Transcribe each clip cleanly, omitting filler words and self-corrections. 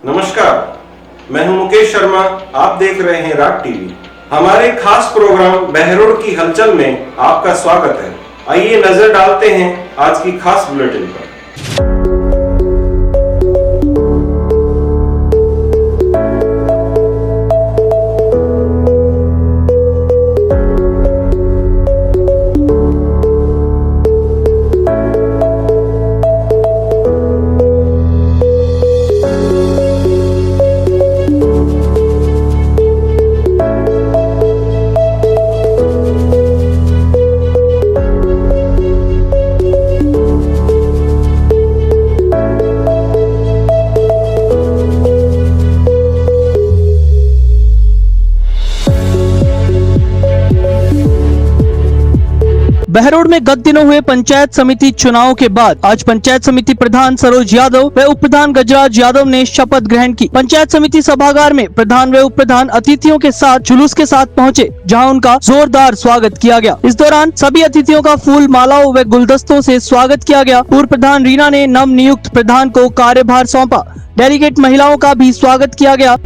नमस्कार, मैं हूं मुकेश शर्मा। आप देख रहे हैं राग टीवी। हमारे खास प्रोग्राम बहरोड की हलचल में आपका स्वागत है। आइए नजर डालते हैं आज की खास बुलेटिन पर। बहरोड में गत दिनों हुए पंचायत समिति चुनाव के बाद आज पंचायत समिति प्रधान सरोज यादव व उप प्रधान गजराज यादव ने शपथ ग्रहण की। पंचायत समिति सभागार में प्रधान व उप प्रधान अतिथियों के साथ जुलूस के साथ पहुंचे, जहां उनका जोरदार स्वागत किया गया। इस दौरान सभी अतिथियों का फूल मालाओं व गुलदस्तों से स्वागत किया गया। पूर्व प्रधान रीना ने नव नियुक्त प्रधान को कार्यभार सौंपा। डेलीगेट महिलाओं का भी स्वागत किया गया।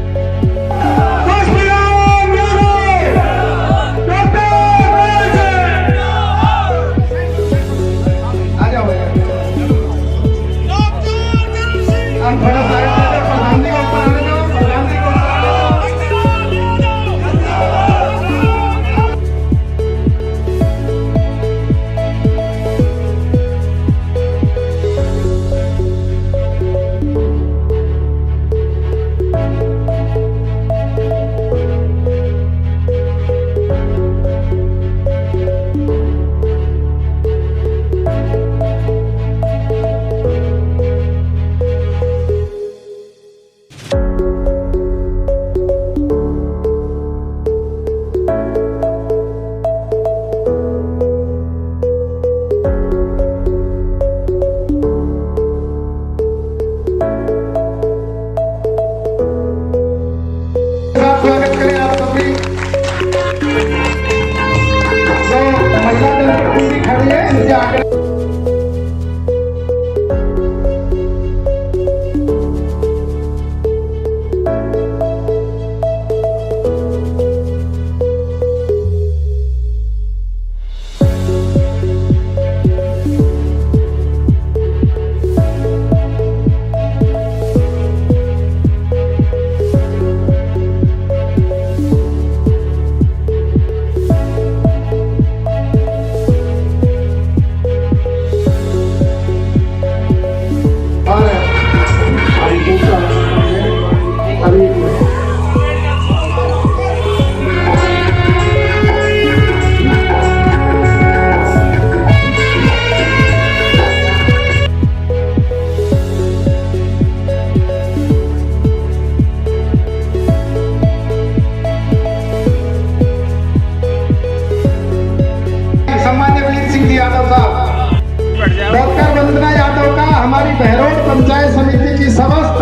बहरोड पंचायत समिति की समस्त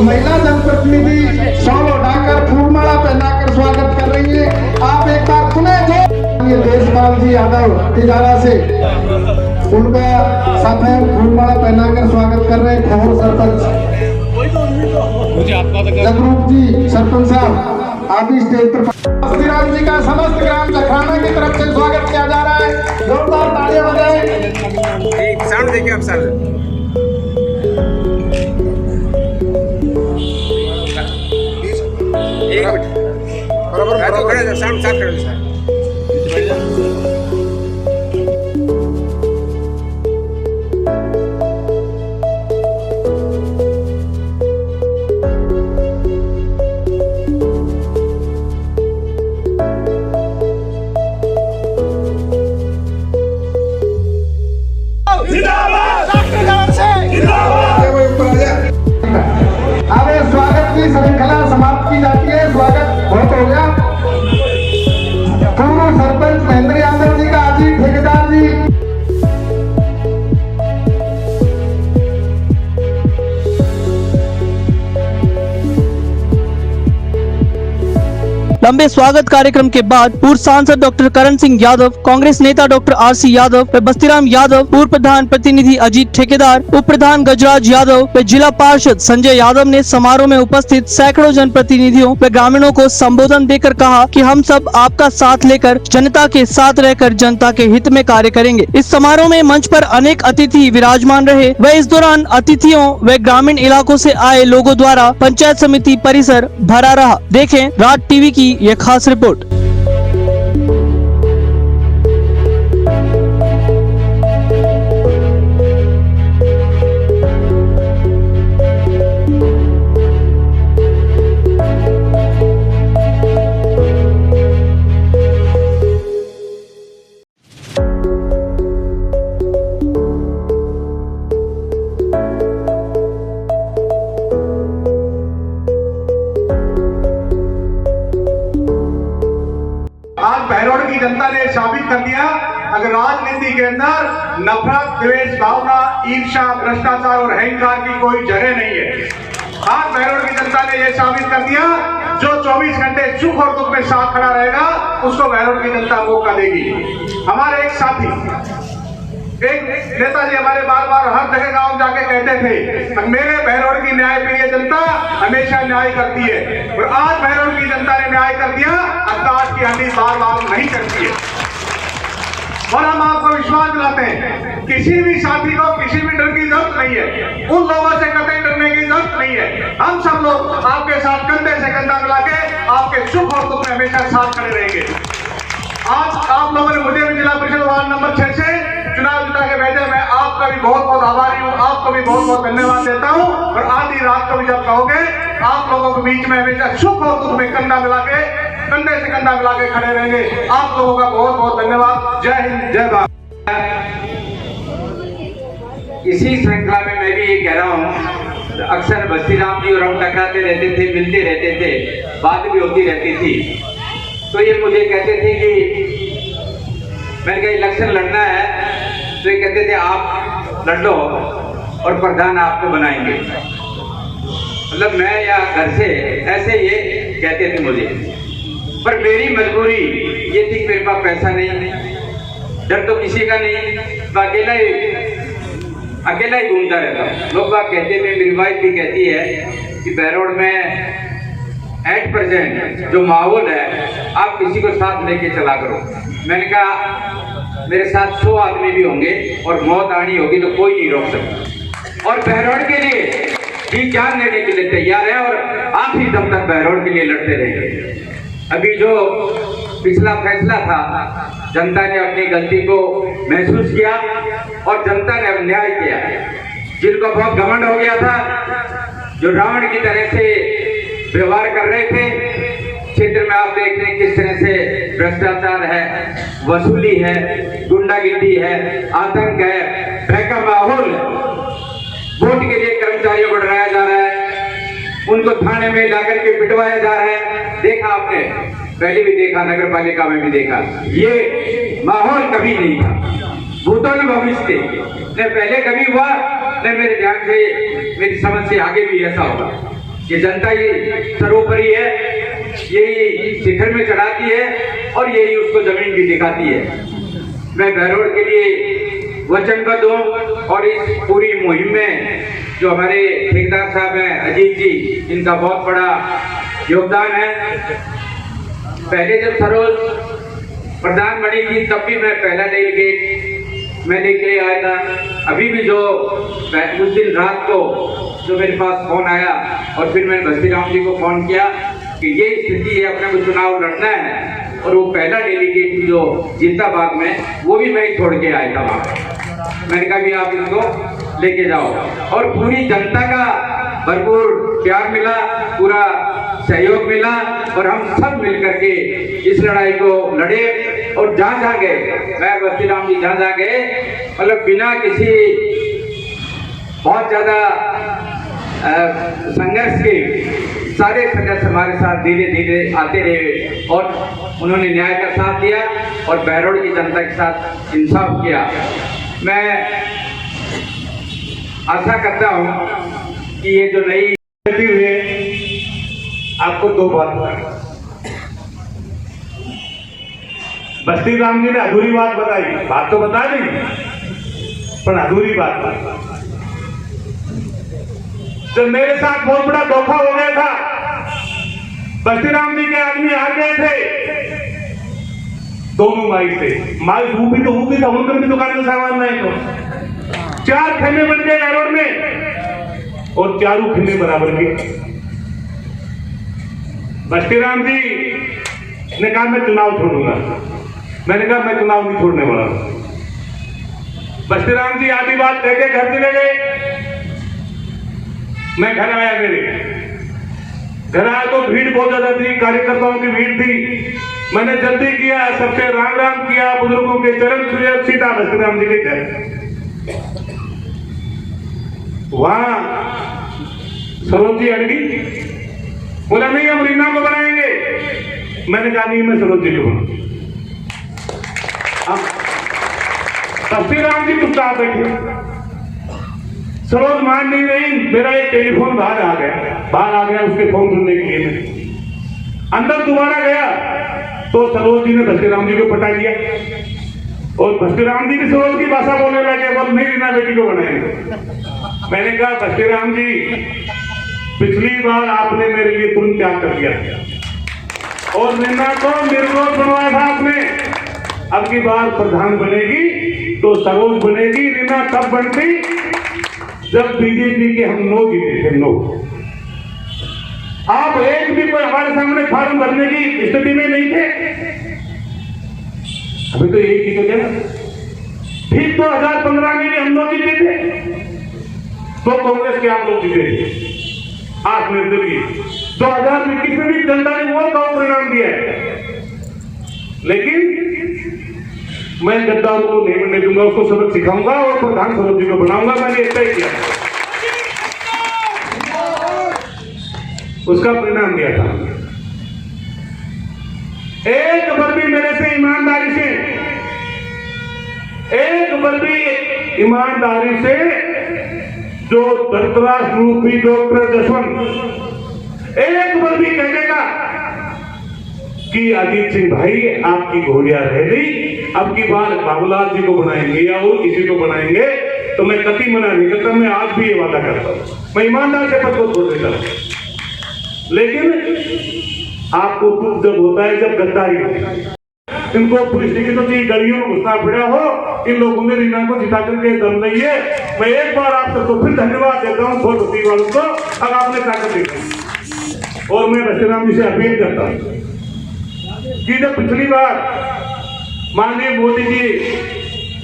महिला जनप्रतिनिधि शॉल उठाकर फूलमाला पहनाकर स्वागत कर रही है। आप एक बार पुनः जो देशपाल जी यादव तिजारा से उनका सफेद फूलमाला पहनाकर स्वागत कर रहे हैं। खबर सरपंच जगरूप जी सरपंच साहब आप भी स्टेज पर जी का समस्त ग्राम जखराना की तरफ से स्वागत किया जा रहा है। जोरदार तालियां बजाएं। साउंड देखिए आप साउंड एक मिनट बराबर साउंड स्टार्ट कर दो सर। लंबे स्वागत कार्यक्रम के बाद पूर्व सांसद डॉक्टर करण सिंह यादव, कांग्रेस नेता डॉक्टर आरसी यादव व बस्तीराम यादव, पूर्व प्रधान प्रतिनिधि अजीत ठेकेदार, उप प्रधान गजराज यादव व जिला पार्षद संजय यादव ने समारोह में उपस्थित सैकड़ों जनप्रतिनिधियों व ग्रामीणों को संबोधन देकर कहा कि हम सब आपका साथ लेकर जनता के साथ रहकर जनता के हित में कार्य करेंगे। इस समारोह में मंच पर अनेक अतिथि विराजमान रहे व इस दौरान अतिथियों व ग्रामीण इलाकों से आए लोगों द्वारा पंचायत समिति परिसर भरा रहा। देखें राज टीवी की यह खास रिपोर्ट। आज बहरोड की जनता ने साबित कर दिया, अगर राजनीति के अंदर नफरत, द्वेष भावना, ईर्ष्या, भ्रष्टाचार और अहंकार की कोई जगह नहीं है। आज बहरोड की जनता ने यह साबित कर दिया, जो 24 घंटे सुख और दुख में साथ खड़ा रहेगा उसको बहरोड की जनता मौका देगी। हमारे एक साथी, एक नेताजी हमारे बार बार हर जगह गांव जाके कहते थे, मेरे बहरोड की न्याय प्रिय जनता हमेशा न्याय करती है, और आज बहरोड की जनता ने न्याय कर दिया। अवकाश की हड्डी बार बार नहीं करती है। और हम आपको विश्वास दिलाते हैं, किसी भी साथी को किसी भी डर की जरूरत नहीं है, उन लोगों से कतई डरने की जरूरत नहीं है। हम सब लोग आपके साथ कंधे से कंधा मिला के आपके सुख और दुख में हमेशा साथ खड़े रहेंगे। आज आप लोगों ने मुझे भी जिला परिषद वार्ड नंबर 6 से चुनाव जिता के भेजे, मैं आपका भी बहुत बहुत आभारी हूँ, आपको भी बहुत बहुत धन्यवाद देता हूँ। और आधी रात को भी जब कहोगे, आप लोगों के बीच में हमेशा सुख और दुख में कंधा मिला के, कंधे से कंधा मिला के खड़े रहेंगे। आप लोगों का बहुत बहुत धन्यवाद। जय हिंद, जय भारत। इसी श्रृंखला में मैं भी ये कह रहा हूँ, अक्सर बस्तीराम जी और हम टकराते रहते थे, मिलते रहते थे, बात भी होती रहती थी। तो ये मुझे कहते थे कि मैंने कहा इलेक्शन लड़ना है, तो ये कहते थे आप लड़ लो और प्रधान आपको बनाएंगे। मतलब मैं या घर से ऐसे ये कहते थे मुझे, पर मेरी मजबूरी ये थी कि मेरे पास पैसा नहीं, डर तो किसी का नहीं, तो अकेला ही घूमता रहता। लोग बात कहते थे, मेरी वाइफ भी कहती है कि बहरोड में एट प्रेजेंट जो माहौल है, आप किसी को साथ लेके चला करो। मैंने कहा मेरे साथ 100 आदमी भी होंगे और मौत आनी होगी तो कोई नहीं रोक सकता। और बहरोड के लिए जी जान लेने के लिए तैयार है और आखिरी दम तक बहरोड के लिए लड़ते रहेंगे। अभी जो पिछला फैसला था, जनता ने अपनी गलती को महसूस किया और जनता ने अन्याय किया। जिनको बहुत घमंड हो गया था, जो रावण की तरह से व्यवहार कर रहे थे, क्षेत्र में आप देख रहे हैं किस तरह से भ्रष्टाचार है, वसूली है, गुंडागिरी है, आतंक है, भय का माहौल। वोट के लिए कर्मचारियों को डराया जा रहा है, उनको थाने में लाकर के पिटवाया जा रहा है। देखा आपने, पहले भी देखा, नगर पालिका में भी देखा। ये माहौल कभी नहीं था, भूतों ने भविष्य न पहले कभी हुआ, न मेरे ध्यान से, मेरी समझ से आगे भी ऐसा होगा। ये जनता ही सर्वोपरि है, यही शिखर में चढ़ाती है और यही उसको जमीन भी दिखाती है। मैं बहरोड के लिए वचनबद्ध हूँ और इस पूरी मुहिम में जो हमारे ठेकेदार साहब हैं अजीत जी, इनका बहुत बड़ा योगदान है। पहले जब सरोज प्रधान बनी थी तब भी मैं पहला डेलीगेट मैं लेके आया था। अभी भी जो उस दिन रात को जो मेरे पास फोन आया और फिर मैंने बस्तीराम जी को फोन किया कि ये स्थिति है, अपने को चुनाव लड़ना है, और वो पहला डेलीगेट जो जीता बाग में, वो भी मैं छोड़ के आया था वहाँ। मैंने कहा कि आप इसको लेके जाओ, और पूरी जनता का भरपूर प्यार मिला, पूरा सहयोग मिला, और हम सब मिलकर के इस लड़ाई को लड़े। और जहाँ गए, मैं बस्तीराम जी जहाँ गए, मतलब बिना किसी बहुत ज्यादा संघर्ष के सारे सदस्य हमारे साथ धीरे धीरे आते रहे और उन्होंने न्याय का साथ दिया और बहरोड की जनता के साथ इंसाफ किया। मैं आशा करता हूं कि ये जो नई हुए आपको दो बात बस्ती राम जी ने अधूरी बात बताई, बात तो बता दी पर अधूरी बात। जब मेरे साथ बहुत बड़ा धोखा हो गया था, बस्ती राम जी के आदमी आ गए थे दोनों माई से, माई ऊपी तो ऊपी था, उनकर भी दुकान में सामान नहीं तो 4 खेमे बन गए एरोड में और चारों खेमे बराबर के। बस्ती राम जी ने कहा मैं चुनाव छोड़ूंगा। मैंने कहा मैं चुनाव नहीं छोड़ने वाला। बस्ती राम जी आधी बात कह के घर चले गए। मैं घर आया, मेरे घर आया तो भीड़ बहुत ज्यादा थी, कार्यकर्ताओं की भीड़ थी। मैंने जल्दी किया, सबसे राम राम किया, बुजुर्गों के चरण छुए, सीधा बस्ती राम जी के घर। वहां सरोज जी अड़गी, बोला नहीं हम रीना को बनाएंगे। मैंने कहा नहीं, मैं सरोज जी को बनाऊंगा। बस्ती राम जी चुपचाप बैठे, सरोज मान नहीं रही। मेरा एक टेलीफोन बाहर आ गया उसके फोन सुनने के लिए। मैं अंदर दोबारा गया तो सरोज जी ने बस्ती राम जी को पटा लिया और बस्ती राम जी भी सरोज की भाषा बोलने लगे, बोल नहीं रीना बेटी को बनाएंगे। मैंने कहा बस्ती राम जी, पिछली बार आपने मेरे लिए तुरंत त्याग कर दिया और रीना को निर्दोष बनवाया था आपने। अब की बार प्रधान बनेगी तो सरोज बनेगी। रीना तब बनती जब बीजेपी के हम नो जीते थे, नो। आप एक भी कोई हमारे सामने फॉर्म भरने की स्थिति में नहीं थे। अभी तो यही चीज है ना। ठीक 2015 में भी हम लोग जीते थे तो कांग्रेस के आप लोग जीते थे, आत्मनिर्भर। 2021 में भी जनता ने वो परिणाम दिया है। लेकिन मैं गद्दारों को नहीं बनने दूंगा, उसको सबक सिखाऊंगा और प्रधान सरोज जी को बनाऊंगा। मैंने तय किया, उसका परिणाम दिया था। एक बार भी मेरे से ईमानदारी से, एक बार भी ईमानदारी से जो धरतराज रूपी डॉक्टर जसवंत एक बार भी कह देगा कि अजीत सिंह भाई आपकी घोड़िया रह गई, अब की बार बाबूलाल जी को बनाएंगे या और किसी को बनाएंगे, तो मैं कभी मना नहीं करता। मैं आज भी ये वादा करता हूं, मैं ईमानदार से पद को छोड़ देता हूं। लेकिन आपको दुख जब होता है जब गद्दारी होती है। इनको पुलिस की तो गलियों में घुसना पड़ा हो, इन लोगों ने रीना को जिता करके दम नहीं है। मैं एक बार आप सबको फिर धन्यवाद देता हूँ बहुत बस्ती वालों को, अब आपने ताकत देखी। और मैं बस्ती राम जी से अपील करता हूँ कि जब पिछली बार माननीय मोदी जी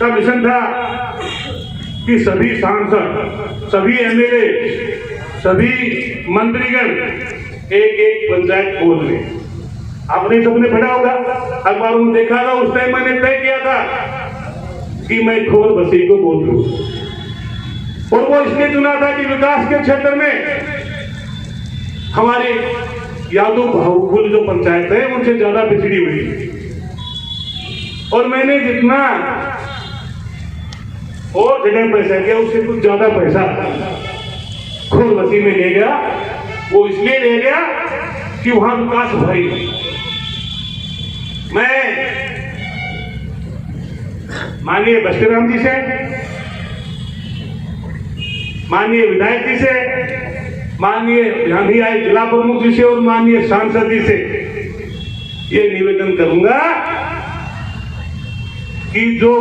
का मिशन था कि सभी सांसद, सभी एमएलए, सभी मंत्रीगण एक पंचायत खोल ले। आपने सबने पढ़ा होगा, अखबारों में देखा था। उस टाइम मैंने तय किया था कि मैं खोल बसी को बोल लूं, और वो इसलिए चुना था कि विकास के क्षेत्र में हमारे यादव बाहुकुल जो पंचायत है उनसे ज्यादा पिछड़ी हुई। और मैंने जितना और जगह पैसा किया उससे कुछ ज्यादा पैसा खोल बसी में ले गया। वो इसलिए ले गया कि वहां विकास भाई, मैं माननीय बस्ती राम जी से, माननीय विधायक जी से, माननीय यहां भी आए जिला प्रमुख जी से और माननीय सांसद जी से ये निवेदन करूंगा कि जो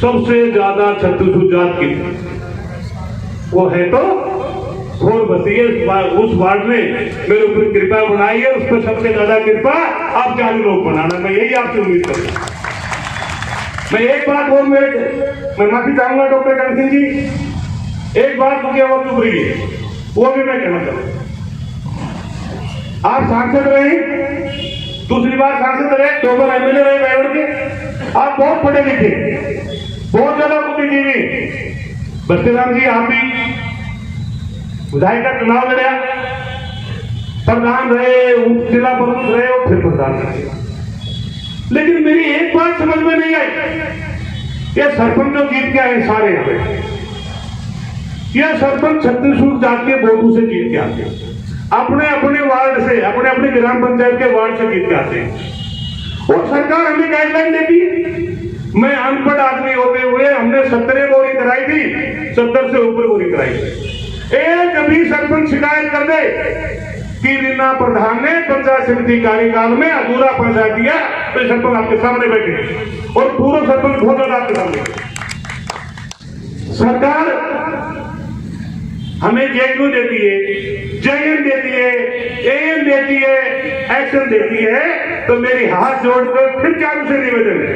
सबसे ज्यादा छत्तीसगढ़ जात की वो है तो खोल बसी है। उस वार्ड में मेरे ऊपर कृपा बनाई है, उस पर सबसे ज्यादा कृपा आप 40 लोग बनाना, मैं यही आपसे उम्मीद करूंगा। मैं एक बात और मैं माफी चाहूंगा डॉक्टर करण सिंह जी, एक बात मुझे और चुप रही है, वो भी मैं कहना चाहूंगा। आप सांसद रहे, दूसरी बार सांसद रहे, 2 बार एमएलए रहे बैरोड के, आप बहुत पढ़े लिखे, बहुत ज्यादा बुद्धिजीवी। बस्ती राम जी आप भी विधायक का चुनाव लड़ा, प्रधान रहे, उप जिला प्रमुख रहे और फिर प्रधान रहे। लेकिन मेरी एक बात समझ में नहीं आई, ये सरपंच जो जीत के आए सारे यहाँ पे, ये सरपंच छत्तीसगढ़ जात के वोटों से जीत के आते हैं, अपने अपने वार्ड से, अपने अपने ग्राम पंचायत के वार्ड से जीत के आते हैं। और सरकार हमें गाइडलाइन देती है। मैं अनपढ़ आदमी होते हुए हमने 17 बोरी कराई थी, 70 से ऊपर बोरी कराई थी। एक भी सरपंच शिकायत कर दे कि रीना प्रधान ने पंचायत समिति कार्यकाल में अधूरा पंचायत दिया, तो सरपंच आपके सामने बैठे और पूरा सरपंच भोजन आपके सामने। सरकार हमें जेक्यू देती है, जयन देती है, एम देती है, एक्शन देती है, तो मेरी हाथ जोड़कर फिर चालू से निवेदन है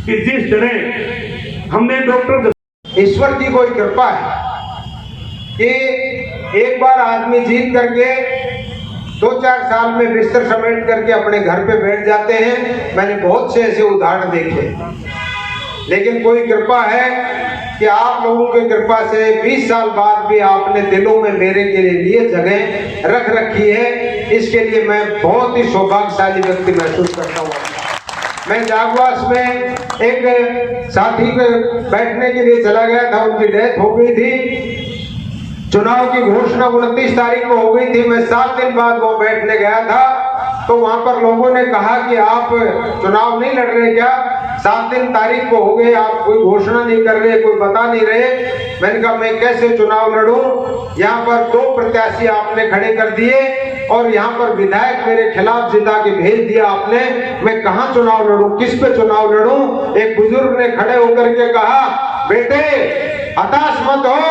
कि जिस तरह हमने डॉक्टर ईश्वर की कोई कृपा है कि एक बार आदमी जीत करके 2-4 साल में बिस्तर समेट करके अपने घर पे बैठ जाते हैं। मैंने बहुत से ऐसे उदाहरण देखे, लेकिन कोई कृपा है कि आप लोगों की कृपा से 20 साल बाद भी आपने दिलों में मेरे के लिए जगह रख रखी है। इसके लिए मैं बहुत ही सौभाग्यशाली व्यक्ति महसूस करता हूँ। मैं जागवास में एक साथी पे बैठने के लिए चला गया था, उनकी डेथ हो गई थी। चुनाव की घोषणा 29 तारीख को हो गई थी। मैं 7 दिन बाद वो बैठने गया था, तो वहां पर लोगों ने कहा कि आप चुनाव नहीं लड़ रहे क्या? 7 दिन तारीख को हो गए, आप कोई घोषणा नहीं कर रहे, कोई बता नहीं रहे। मैंने कहा मैं कैसे चुनाव लड़ूं? यहाँ पर 2 प्रत्याशी आपने खड़े कर दिए और यहाँ पर विधायक मेरे खिलाफ जिता के भेज दिया आपने। मैं कहाँ चुनाव लड़ूं, किस पे चुनाव लड़ूं? एक बुजुर्ग ने खड़े होकर के कहा, बेटे हताश मत हो,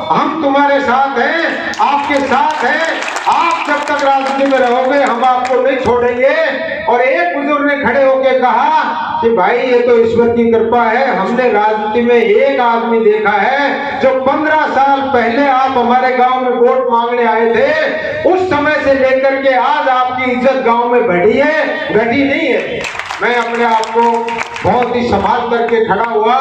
हम तुम्हारे साथ हैं, आपके साथ हैं। आप जब तक राजनीति में रहोगे हम आपको नहीं छोड़ेंगे। और एक बुजुर्ग ने खड़े होकर कहा कि भाई ये तो ईश्वर की कृपा है, हमने राजनीति में एक आदमी देखा है जो 15 साल पहले आप हमारे गांव में वोट मांगने आए थे, उस समय से लेकर के आज आपकी इज्जत गांव में बढ़ी है, घटी नहीं है। मैं अपने आप को बहुत ही संभाल करके खड़ा हुआ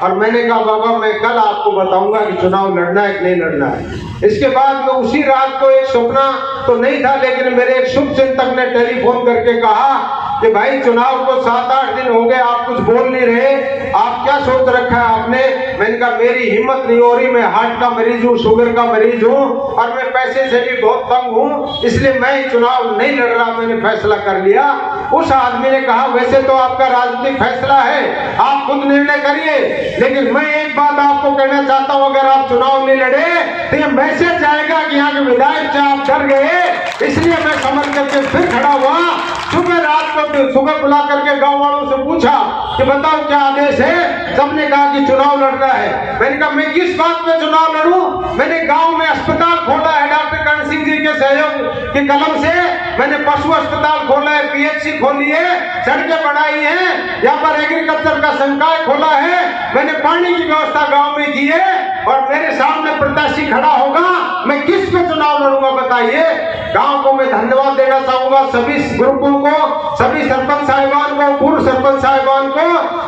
और मैंने कहा बाबा मैं कल आपको बताऊंगा कि चुनाव लड़ना है कि नहीं लड़ना है। इसके बाद में उसी रात को एक सपना तो नहीं था, लेकिन मेरे एक शुभ चिंतक ने टेलीफोन करके कहा कि भाई चुनाव को 7-8 दिन हो गए, आप कुछ बोल नहीं रहे, आप क्या सोच रखा है आपने? मैंने कहा मेरी हिम्मत नहीं हो रही, मैं हार्ट का मरीज हूँ, शुगर का मरीज हूँ और मैं पैसे से भी बहुत तंग हूँ, इसलिए मैं चुनाव नहीं लड़ रहा, मैंने फैसला कर लिया। उस आदमी ने कहा वैसे तो आपका राजनीतिक फैसला है, आप खुद निर्णय करिए, लेकिन मैं एक बात आपको कहना चाहता हूँ, अगर आप चुनाव नहीं लड़े तो ये मैसेज जाएगा कि यहाँ के विधायक से आप डर गए। इसलिए मैं समझ करके फिर खड़ा हुआ। सुबह रात को सुबह बुला करके गांव वालों से पूछा कि बताओ क्या आदेश है? सबने कहा कि चुनाव लड़ना है। मैंने कहा मैं किस बात पे चुनाव लड़ूं? मैंने गांव में अस्पताल खोला है, डॉक्टर कर्ण सिंह जी के सहयोग की कलम से मैंने पशु अस्पताल खोला है, PHC खोली है, सड़कें बनाई है, यहाँ पर एग्रीकल्चर का संकाय खोला है, मैंने पानी की व्यवस्था गांव में की है और मेरे सामने प्रत्याशी खड़ा होगा, मैं किस पे चुनाव लड़ूंगा बताइए? गांव को मैं धन्यवाद देना चाहूंगा, सभी ग्रुपों को, सभी सरपंच साहिबान को, पूर्व सरपंच साहिबान को,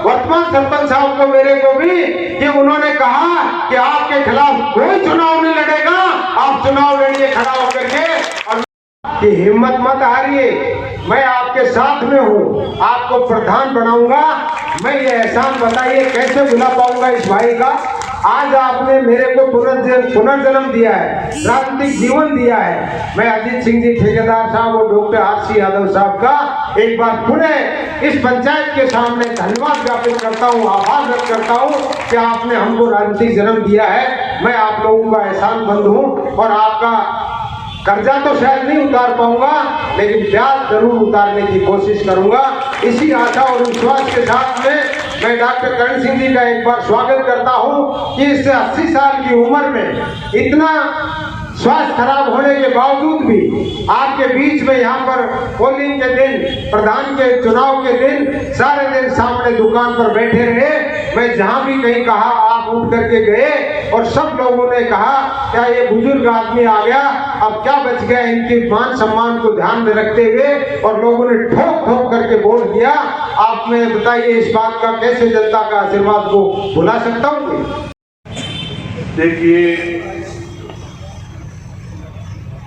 वर्तमान सरपंच साहब को, मेरे को भी, कि उन्होंने कहा कि आपके खिलाफ कोई चुनाव नहीं लड़ेगा, आप चुनाव लड़िए खड़ा होकर के और कि हिम्मत मत हारिए, मैं आपके साथ में हूँ, आपको प्रधान बनाऊंगा। मैं ये एहसान बताइए कैसे भुला पाऊंगा इस भाई का? आज आपने मेरे को पुनर्जन्म दिया है, राजनीतिक जीवन दिया है। मैं अजीत सिंह जी ठेकेदार साहब और डॉक्टर RC यादव साहब का एक बार पुनः इस पंचायत के सामने धन्यवाद ज्ञापित करता हूँ, आभार व्यक्त करता हूँ कि आपने हमको राजनीतिक जन्म दिया है। मैं आप लोगों का एहसानमंद हूँ और आपका कर्जा तो शायद नहीं उतार पाऊंगा, लेकिन ब्याज जरूर उतारने की कोशिश करूंगा। इसी आशा और विश्वास के साथ में मैं डॉक्टर कर्ण सिंह जी का एक बार स्वागत करता हूं कि इस 80 साल की उम्र में इतना स्वास्थ्य खराब होने के बावजूद भी आपके बीच में यहाँ पर पोलिंग के दिन, प्रधान के चुनाव के दिन, सारे दिन सामने दुकान पर बैठे रहे। मैं जहाँ भी कहीं कहा आप उठ करके गए और सब लोगों ने कहा क्या ये बुजुर्ग आदमी आ गया, अब क्या बच गया इनके मान सम्मान को ध्यान में रखते हुए, और लोगों ने ठोक ठोक करके वोट दिया। आप में बताइए इस बात का कैसे जनता का आशीर्वाद को भुला सकता हूँ? देखिए,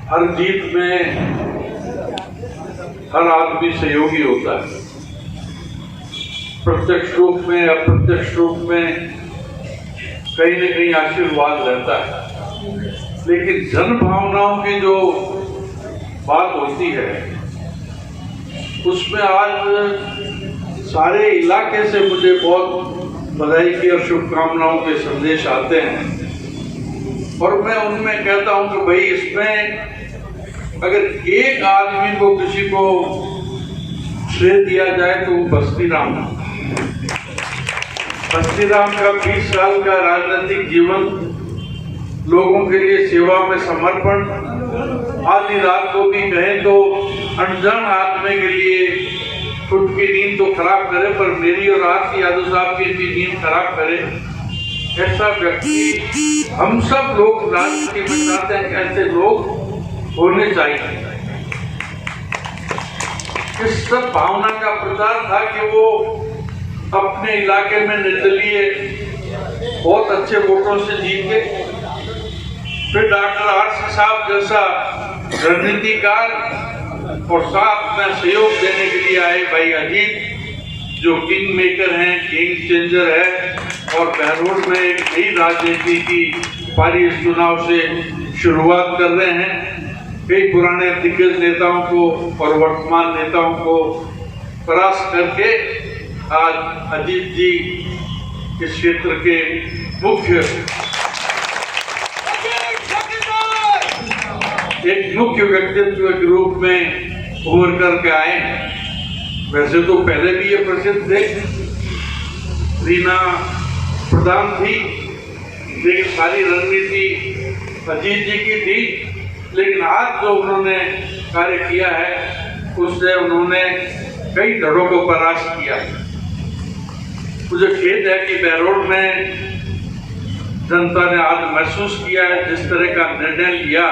हर जीत में हर आदमी सहयोगी होता है, प्रत्यक्ष रूप में अप्रत्यक्ष रूप में कहीं न कहीं आशीर्वाद रहता है, लेकिन जन भावनाओं की जो बात होती है उसमें आज सारे इलाके से मुझे बहुत बधाई की और शुभकामनाओं के संदेश आते हैं और मैं उनमें कहता हूं कि भाई इसमें अगर एक आदमी को किसी को श्रेय दिया जाए तो वो बस्ती राम का 20 साल का राजनीतिक जीवन, लोगों के लिए सेवा में समर्पण, आधी रात को भी कहें तो अनजान आदमी के लिए खुद की नींद तो खराब करे पर मेरी और आरसी यादव साहब की भी नींद खराब करे, ऐसा व्यक्ति हम सब लोग राजनीति में चाहते हैं कि ऐसे लोग होने चाहिए। इस सब भावना का प्रचार था कि वो अपने इलाके में निर्दलीय बहुत अच्छे वोटों से जीत गए। फिर डॉक्टर आरसी साहब जैसा रणनीतिकार और साथ में सहयोग देने के लिए आए भाई अजीत, जो किंग मेकर हैं, किंग चेंजर है और बहरोड में एक नई राजनीति की पारी इस चुनाव से शुरुआत कर रहे हैं। कई पुराने दिग्गज नेताओं को और वर्तमान नेताओं को परास्त करके आज अजीत जी इस क्षेत्र के मुख्य व्यक्तित्व के रूप में उभर करके आए। वैसे तो पहले भी ये प्रसिद्ध थे, रीना प्रधान थी, लेकिन सारी रणनीति अजीत जी की थी। लेकिन आज जो उन्होंने कार्य किया है उससे उन्होंने कई दलों को परास्त किया। मुझे खेद है कि बहरोड में जनता ने आज महसूस किया है जिस तरह का निर्णय लिया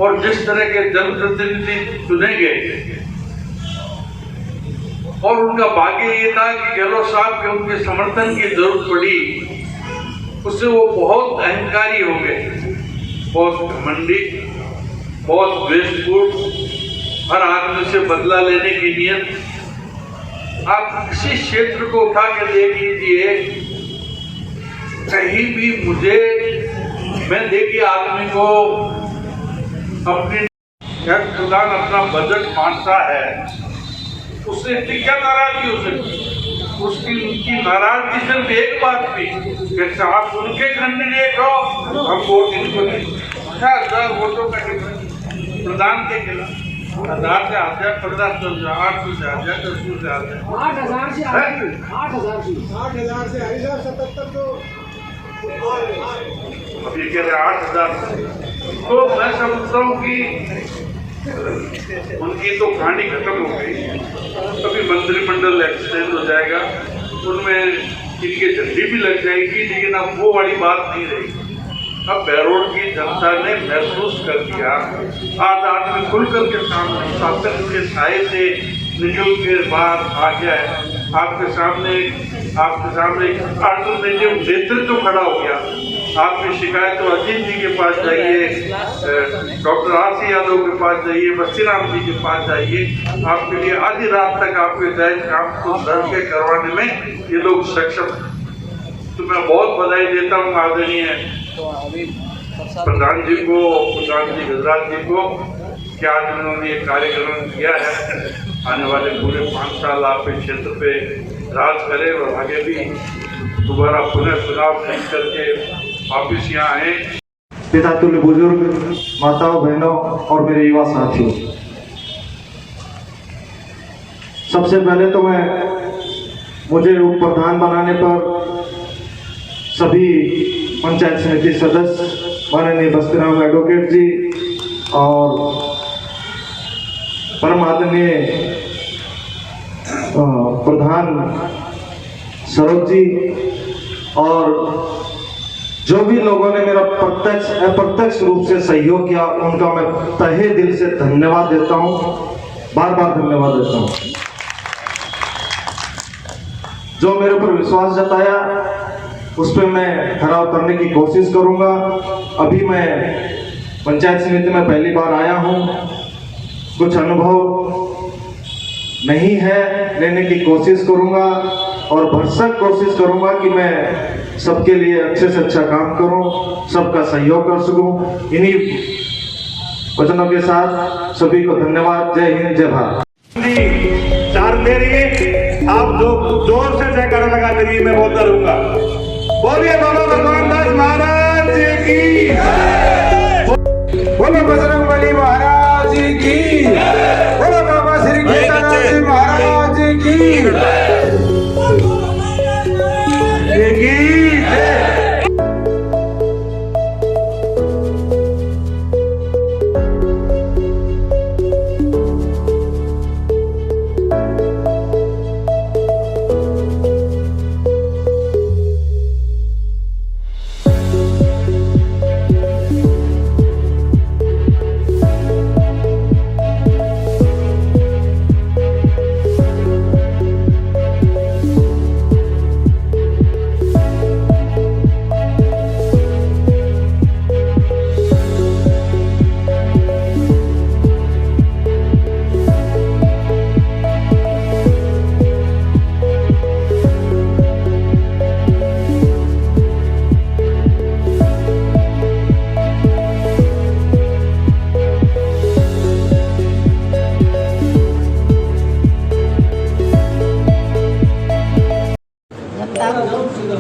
और जिस तरह के जनप्रतिनिधि चुने गए, और उनका भाग्य ये था कि गहलोत साहब के उनके समर्थन की जरूरत पड़ी, उससे वो बहुत अहंकारी हो गए, बहुत घमंडी, बहुत द्वेषपूर्ण, हर आदमी से बदला लेने की नियत। आप किसी क्षेत्र को उठा के देख लीजिए, कहीं भी मैं देखिए आदमी को अपनी प्रधान अपना बजट बांटता है, उससे इतनी क्या नाराजगी हो सकती? उनकी नाराजगी सिर्फ एक बात थी कि आप उनके कैंडिडेट हो, हम वोट इनको दें। 1000 वोटों का प्रधान के खिलाफ 1000 से आ जाए, 1500 से 800 से आ जाए, 1000 से आ जाए, 8000 से 8000 से 77 तो अभी कह रहे 8000। तो मैं समझता हूँ कि उनकी तो कहानी खत्म हो गई। अभी मंत्रिमंडल एक्सटेंड हो जाएगा, उनमें इनके झंडी भी लग जाएगी, लेकिन अब वो वाली बात नहीं रही। अब बहरोड की जनता ने महसूस कर दिया, आज आदमी खुल करके सामने शासन के साए से निकल के बाहर आ गया है। आपके सामने अल्टरनेटिव नेतृत्व खड़ा हो गया। आपकी शिकायत तो अजीत जी के पास जाइए, डॉक्टर आरसी यादव के पास जाइए, बस्तीराम जी के पास जाइए, आपके लिए आधी रात तक आपके जायज काम को लड़के करवाने में ये लोग सक्षम। तो मैं बहुत बधाई देता हूँ आदरणीय प्रधान जी को, प्रधान जी गजराज जी को, कि आज उन्होंने ये कार्यक्रम किया है। आने वाले पूरे 5 साल आपके क्षेत्र पे राज करें और आगे भी दोबारा पुनः चुनाव नहीं करके वापिस यहाँ आए। पिता तुल्य बुजुर्ग, माताओं, बहनों और मेरे युवा साथियों, सबसे पहले तो मुझे उप प्रधान बनाने पर सभी पंचायत समिति सदस्य माननीय बस्तीराम एडवोकेट जी और परम आदरणीय प्रधान सरोज जी और जो भी लोगों ने मेरा प्रत्यक्ष अप्रत्यक्ष रूप से सहयोग किया, उनका मैं तहे दिल से धन्यवाद देता हूं, बार बार धन्यवाद देता हूं। जो मेरे ऊपर विश्वास जताया उस पर मैं खरा उतरने की कोशिश करूंगा। अभी मैं पंचायत समिति में पहली बार आया हूं, कुछ अनुभव नहीं है, लेने की कोशिश करूंगा और भरसक कोशिश करूंगा कि मैं सबके लिए अच्छे से अच्छा काम करूं, सबका सहयोग कर सकूं। इन्हीं वचनों के साथ सभी को धन्यवाद। जय हिंद, जय भारत। जी चाहते रहिए, आप जो जोर से जयकारा लगाते रहिए, मैं बोलता रहूंगा। बोलिए बाबा भगवान दास महाराज की, बोलो बजरंगबली महाराज की, बोलो बाबा श्री गीतानाथ जी महाराज की।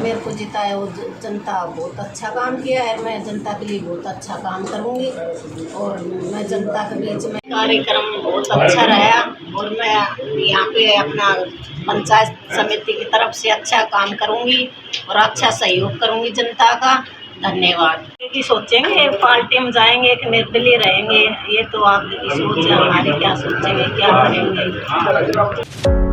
मेरे को जिताया वो जनता बहुत अच्छा काम किया है। मैं जनता के लिए बहुत अच्छा काम करूंगी और मैं जनता के बीच में कार्यक्रम बहुत अच्छा रहा और मैं यहाँ पे अपना पंचायत समिति की तरफ से अच्छा काम करूंगी और अच्छा सहयोग करूंगी जनता का। धन्यवाद। क्योंकि सोचेंगे पार्टी में जाएंगे कि निर्दलीय रहेंगे, ये तो आपकी सोच है, हमारी क्या सोचेंगे क्या करेंगे।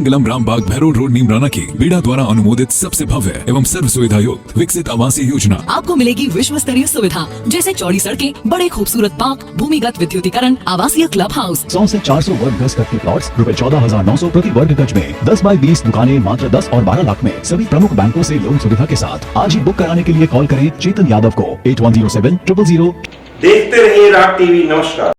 मंगलम रामबाग भैरोड रोड नीमराना की बीडा द्वारा अनुमोदित सबसे भव्य एवं सर्व सुविधा युक्त विकसित आवासीय योजना। आपको मिलेगी विश्व स्तरीय सुविधा जैसे चौड़ी सड़कें, बड़े खूबसूरत पार्क, भूमिगत विद्युतीकरण, आवासीय क्लब हाउस। 100 से 400 वर्ग गज तक के प्लॉट्स रुपए 14,900 प्रति वर्ग गज में। 10 बाई 20 दुकानें मात्र 10 और 12 लाख में। सभी प्रमुख बैंकों से लोन सुविधा के साथ। आज ही बुक कराने के लिए कॉल करें चेतन यादव को 8107 000। देखते रहिए राग टीवी। नमस्कार।